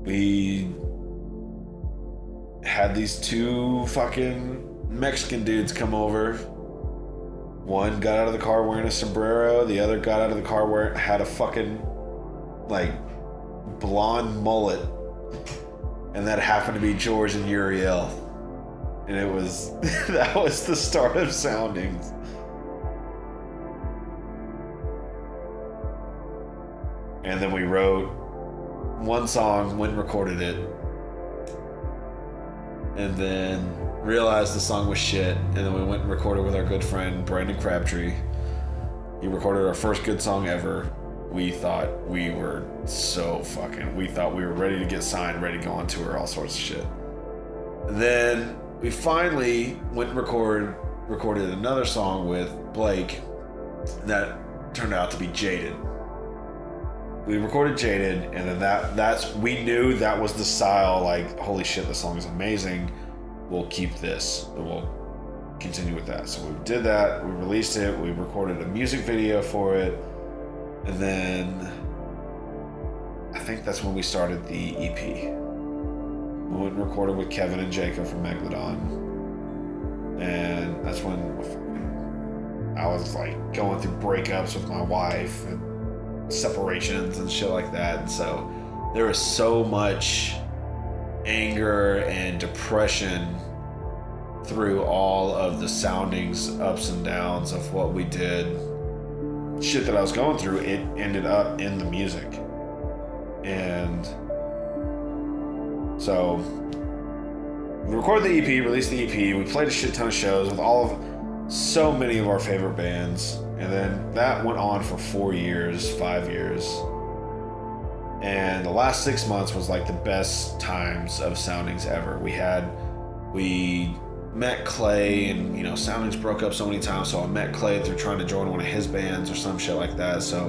we had these two fucking Mexican dudes come over. One got out of the car wearing a sombrero. The other got out of the car had a fucking like blonde mullet, and that happened to be George and Uriel. And it was that was the start of Soundings. And then we wrote one song, went and recorded it, and then realized the song was shit. And then we went and recorded with our good friend Brandon Crabtree. He recorded our first good song ever. We thought we were we thought we were ready to get signed, ready to go on tour, all sorts of shit. And then we finally went and recorded another song with Blake that turned out to be Jaded. We recorded Jaded, and then we knew that was the style, like, holy shit, the song is amazing. We'll keep this, and we'll continue with that. So we did that, we released it, we recorded a music video for it, and then I think that's when we started the EP. We went and recorded with Kevin and Jacob from Megalodon, and that's when I was like going through breakups with my wife and separations and shit like that, and so there was so much anger and depression through all of the Soundings ups and downs of what we did, shit that I was going through. It ended up in the music. And so we recorded the EP, released the EP, we played a shit ton of shows with so many of our favorite bands. And then that went on for 5 years. And the last 6 months was like the best times of Soundings ever. We met Clay, and Soundings broke up so many times, so I met Clay through trying to join one of his bands or some shit like that. So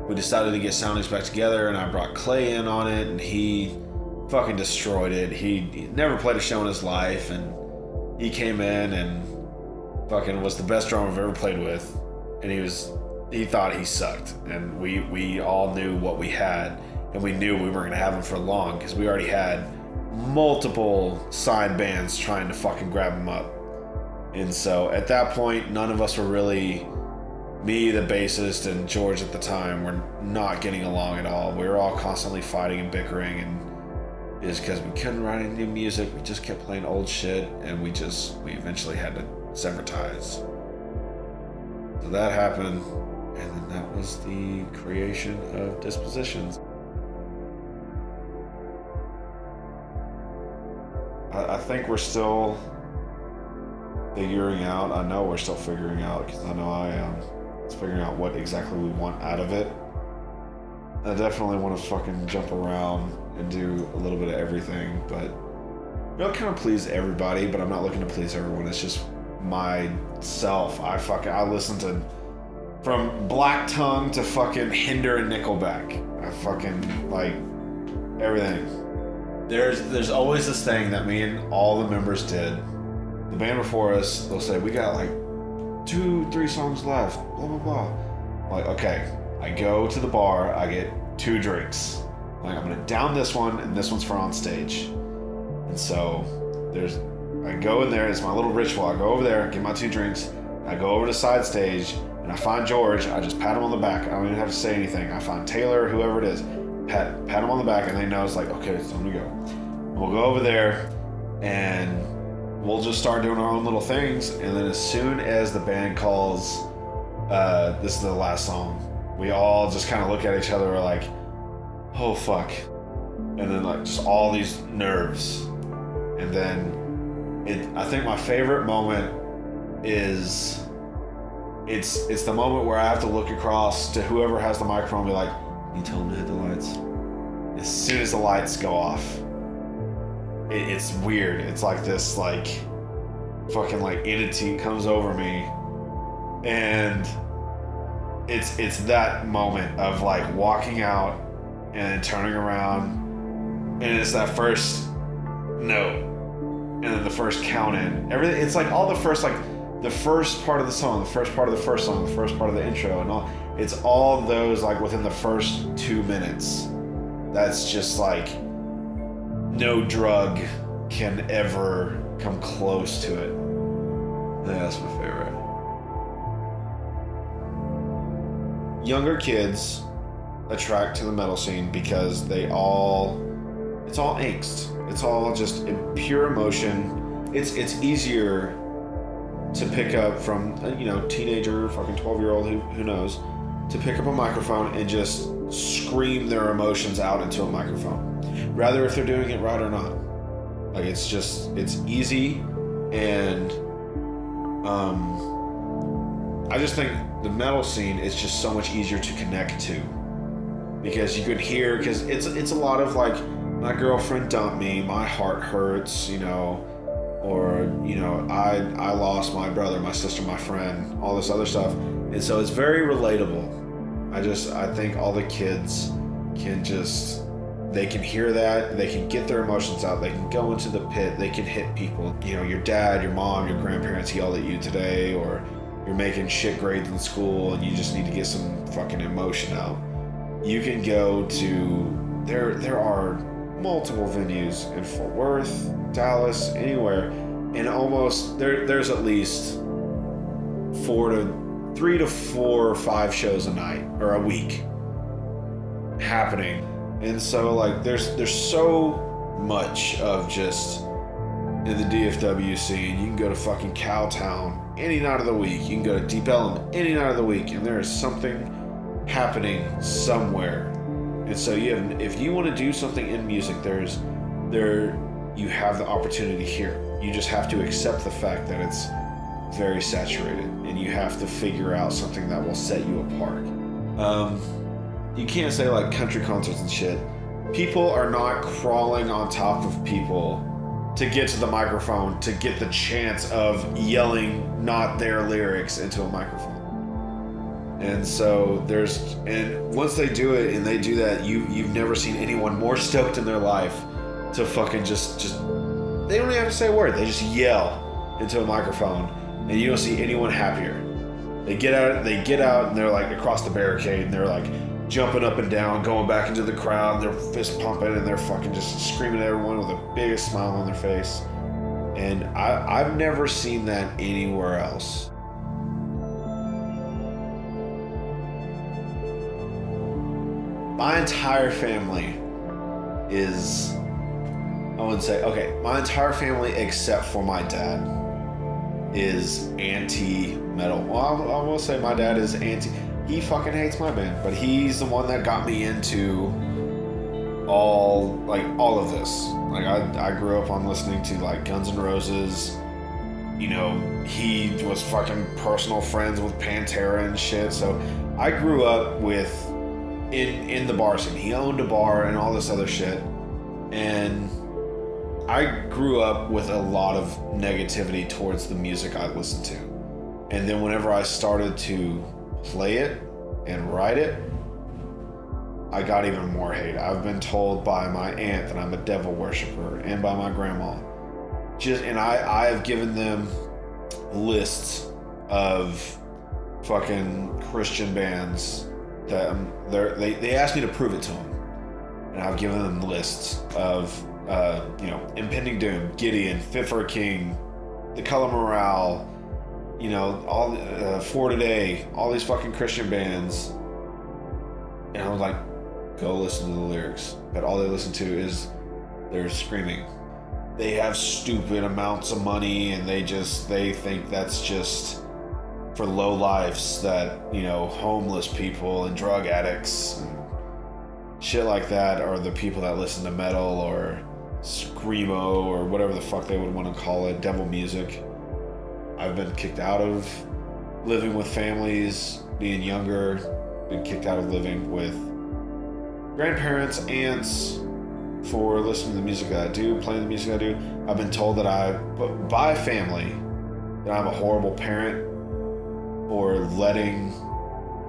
we decided to get Soundings back together, and I brought Clay in on it, and he fucking destroyed it. He never played a show in his life, and he came in and fucking was the best drummer I've ever played with. And he thought he sucked, and we all knew what we had, and we knew we weren't gonna have him for long because we already had multiple side bands trying to fucking grab him up. And so at that point, none of us were really, me, the bassist, and George at the time, were not getting along at all. We were all constantly fighting and bickering, and it's because we couldn't write any new music. We just kept playing old shit, and we eventually had to sever ties. So that happened, and then that was the creation of Dispositions. I think we're still figuring out. I know we're still figuring out, because I know I am. It's figuring out what exactly we want out of it. I definitely want to fucking jump around and do a little bit of everything, but I'll kind of please everybody, but I'm not looking to please everyone. It's just myself. I listen to from Black Tongue to fucking Hinder and Nickelback. I fucking like everything. There's always this thing that me and all the members did. The band before us, they'll say, we got like 2-3 songs left, blah blah blah. I'm like, okay, I go to the bar, I get 2 drinks. Like, I'm gonna down this one, and this one's for on stage. And so I go in there, it's my little ritual. I go over there, get my 2 drinks, I go over to side stage, and I find George. I just pat him on the back. I don't even have to say anything. I find Taylor, whoever it is, pat him on the back, and they know it's like, okay, it's time to go. We'll go over there, and we'll just start doing our own little things. And then as soon as the band calls, this is the last song, we all just kind of look at each other, we're like, oh fuck. And then like just all these nerves. And then I think my favorite moment is it's the moment where I have to look across to whoever has the microphone and be like, you tell them to hit the lights. As soon as the lights go off, it's weird. It's like this like fucking like entity comes over me, and it's that moment of like walking out and turning around, and it's that first note, and then the first count in. Everything, it's like all the first, like the first part of the song, the first part of the first song, the first part of the intro, and all. It's all those like within the first 2 minutes. That's just like no drug can ever come close to it. I think that's my favorite. Younger kids attract to the metal scene because it's all angst. It's all just pure emotion. It's easier to pick up from teenager, fucking 12-year-old, who knows, to pick up a microphone and just scream their emotions out into a microphone, rather if they're doing it right or not. Like it's easy, and I just think the metal scene is just so much easier to connect to, because you could hear, because it's a lot of like, my girlfriend dumped me, my heart hurts, or I lost my brother, my sister, my friend, all this other stuff. And so it's very relatable. I think all the kids they can hear that, they can get their emotions out, they can go into the pit, they can hit people. Your dad, your mom, your grandparents yelled at you today, or you're making shit grades in school and you just need to get some fucking emotion out. You can go to, there are multiple venues in Fort Worth, Dallas, anywhere, and almost there's at least 3 to 4 or 5 shows a night or a week happening. And so like there's so much of just in the DFW scene. You can go to fucking Cowtown any night of the week. You can go to Deep Ellum any night of the week, and there is something happening somewhere. And so if you want to do something in music, you have the opportunity here. You just have to accept the fact that it's very saturated, and you have to figure out something that will set you apart. You can't say like country concerts and shit. People are not crawling on top of people to get to the microphone to get the chance of yelling not their lyrics into a microphone. And so and once they do it and they do that, you've never seen anyone more stoked in their life to fucking just they don't even have to say a word. They just yell into a microphone, and you don't see anyone happier. They get out and they're like across the barricade, and they're like jumping up and down, going back into the crowd, they're fist pumping, and they're fucking just screaming at everyone with the biggest smile on their face. And I've never seen that anywhere else. My entire family is, my entire family except for my dad is anti-metal. Well, I will say my dad is he fucking hates my band, but he's the one that got me into all of this. Like I grew up on listening to like Guns N' Roses. He was fucking personal friends with Pantera and shit. So I grew up with in the bar scene. He owned a bar and all this other shit. And I grew up with a lot of negativity towards the music I listened to. And then whenever I started to play it and write it, I got even more hate. I've been told by my aunt that I'm a devil worshiper, and by my grandma. I have given them lists of fucking Christian bands that they asked me to prove it to them, and I've given them lists of Impending Doom, Gideon, Fit for a King, The Color Morale, all For Today, all these fucking Christian bands. And I was like, go listen to the lyrics. But all they listen to is they're screaming. They have stupid amounts of money, and they think that's just for low lives, that homeless people and drug addicts and shit like that are the people that listen to metal or screamo or whatever the fuck they would want to call it, devil music. I've been kicked out of living with families, being younger, been kicked out of living with grandparents, aunts, for listening to the music that I do, playing the music I do. I've been told that by family, that I'm a horrible parent for letting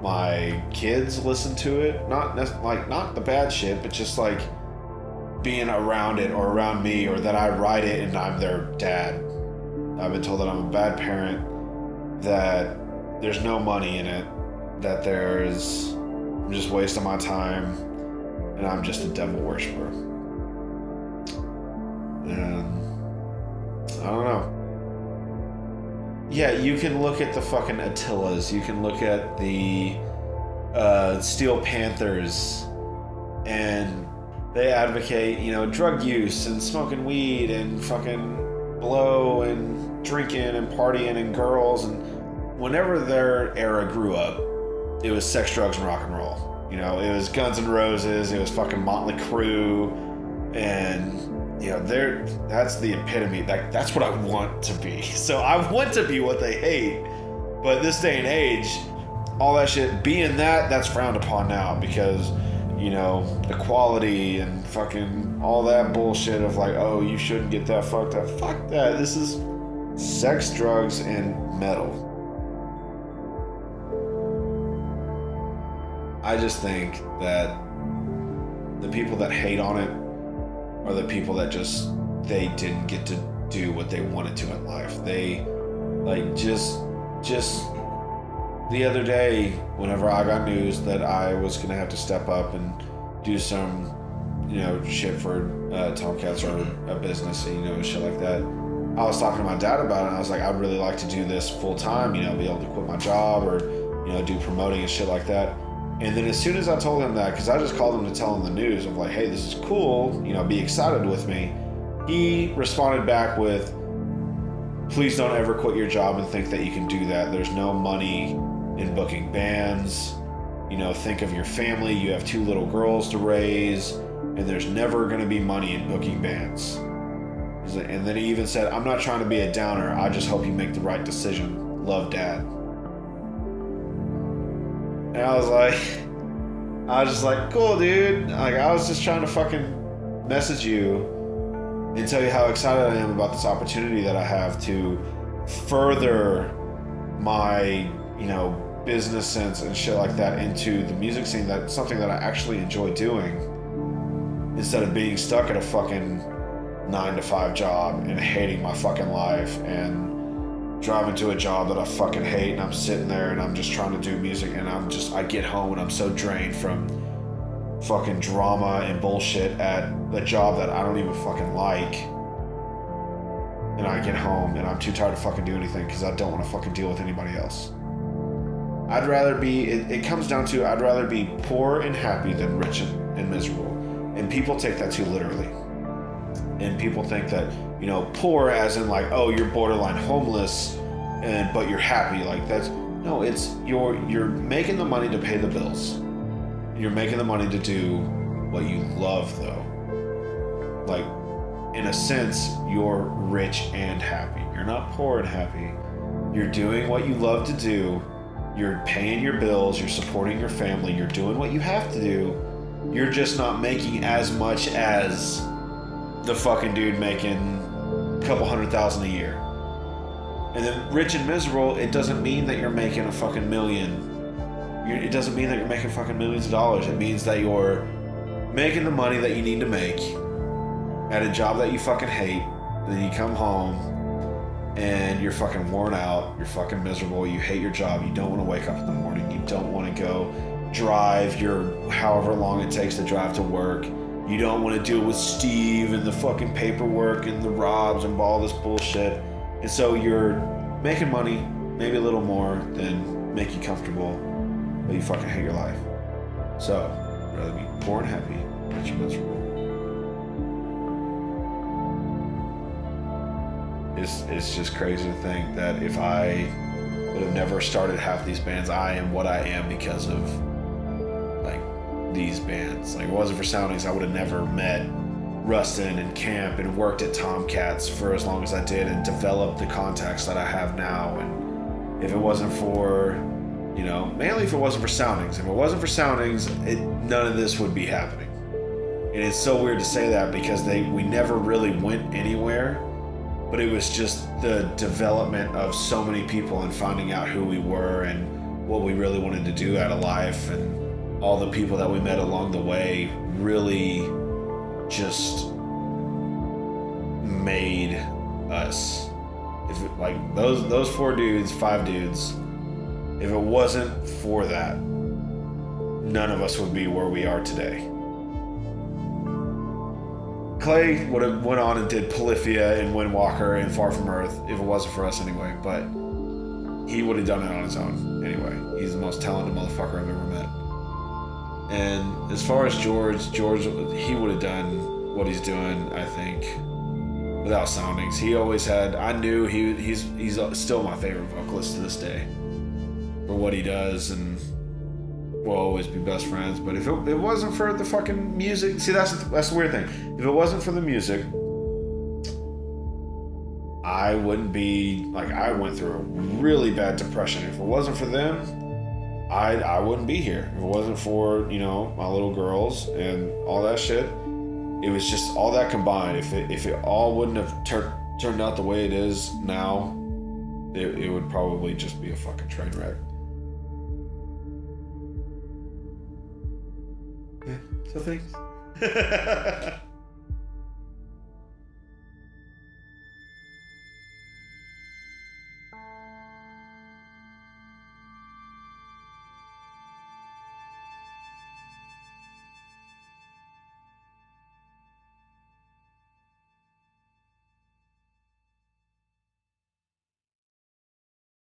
my kids listen to it. Not the bad shit, but just like being around it or around me, or that I write it and I'm their dad. I've been told that I'm a bad parent, that there's no money in it, that I'm just wasting my time, and I'm just a devil worshiper. And I don't know. Yeah, you can look at the fucking Attilas. You can look at the Steel Panthers, and they advocate, drug use and smoking weed and fucking blow and drinking and partying and girls. And whenever their era grew up, it was sex, drugs, and rock and roll. It was Guns N' Roses. It was fucking Motley Crue, and that's the epitome. That's what I want to be. So I want to be what they hate. But this day and age, all that shit, being that's frowned upon now because, equality and fucking all that bullshit of like, oh, you shouldn't get that fucked up. Fuck that. This is sex, drugs, and metal. I just think that the people that hate on it are the people that they didn't get to do what they wanted to in life. They just the other day, whenever I got news that I was gonna have to step up and do some shit for Tomcats or a business, shit like that, I was talking to my dad about it, and I was like, I'd really like to do this full time, be able to quit my job or do promoting and shit like that. And then as soon as I told him that, because I just called him to tell him the news of like, hey, this is cool, be excited with me, he responded back with, please don't ever quit your job and think that you can do that. There's no money in booking bands. Think of your family. You have 2 little girls to raise, and there's never going to be money in booking bands. And then he even said, I'm not trying to be a downer. I just hope you make the right decision. Love, Dad. And I was just like, cool, dude. Like, I was just trying to fucking message you and tell you how excited I am about this opportunity that I have to further my, business sense and shit like that into the music scene. That's something that I actually enjoy doing, instead of being stuck at a fucking 9-to-5 job and hating my fucking life and driving to a job that I fucking hate, and I'm sitting there and I'm just trying to do music, and I get home and I'm so drained from fucking drama and bullshit at the job that I don't even fucking like, and I get home and I'm too tired to fucking do anything because I don't want to fucking deal with anybody else. I'd rather be, it comes down to, I'd rather be poor and happy than rich and miserable. And people take that too literally. And people think that, poor as in like, oh, you're borderline homeless, but you're happy. Like no, it's you're making the money to pay the bills. You're making the money to do what you love, though. Like, in a sense, you're rich and happy. You're not poor and happy. You're doing what you love to do. You're paying your bills. You're supporting your family. You're doing what you have to do. You're just not making as much as the fucking dude making a couple $100,000 a year. And then rich and miserable, it doesn't mean that you're making a fucking million. It doesn't mean that you're making fucking millions of dollars. It means that you're making the money that you need to make at a job that you fucking hate. And then you come home and you're fucking worn out. You're fucking miserable. You hate your job. You don't want to wake up in the morning. You don't want to go drive your however long it takes to drive to work. You don't want to deal with Steve and the fucking paperwork and the Robs and all this bullshit. And so you're making money, maybe a little more than make you comfortable, but you fucking hate your life. So, I'd rather be poor and happy, rich and miserable. It's just crazy to think that if I would have never started half these bands, I am what I am because of like these bands. Like, if it wasn't for Soundings, I would have never met Rustin and Camp and worked at Tomcats for as long as I did and developed the contacts that I have now. And if it wasn't for, mainly if it wasn't for Soundings. If it wasn't for Soundings, none of this would be happening. And it's so weird to say that because we never really went anywhere, but it was just the development of so many people and finding out who we were and what we really wanted to do out of life, and all the people that we met along the way really just made us. Those 4 dudes, 5 dudes, if it wasn't for that, none of us would be where we are today. Clay would have went on and did Polyphia and Windwalker and Far From Earth if it wasn't for us anyway, but he would have done it on his own anyway. He's the most talented motherfucker I've ever met. And as far as George, he would have done what he's doing, I think, without soundings. He always had, I knew he's still my favorite vocalist to this day for what he does, and we'll always be best friends. But if it wasn't for the fucking music, see, that's the weird thing. If it wasn't for the music, I wouldn't be, like, I went through a really bad depression. If it wasn't for them, I wouldn't be here. If it wasn't for, you know, my little girls and all that shit, it was just all that combined. If it all wouldn't have turned out the way it is now, it would probably just be a fucking train wreck. Yeah, so thanks.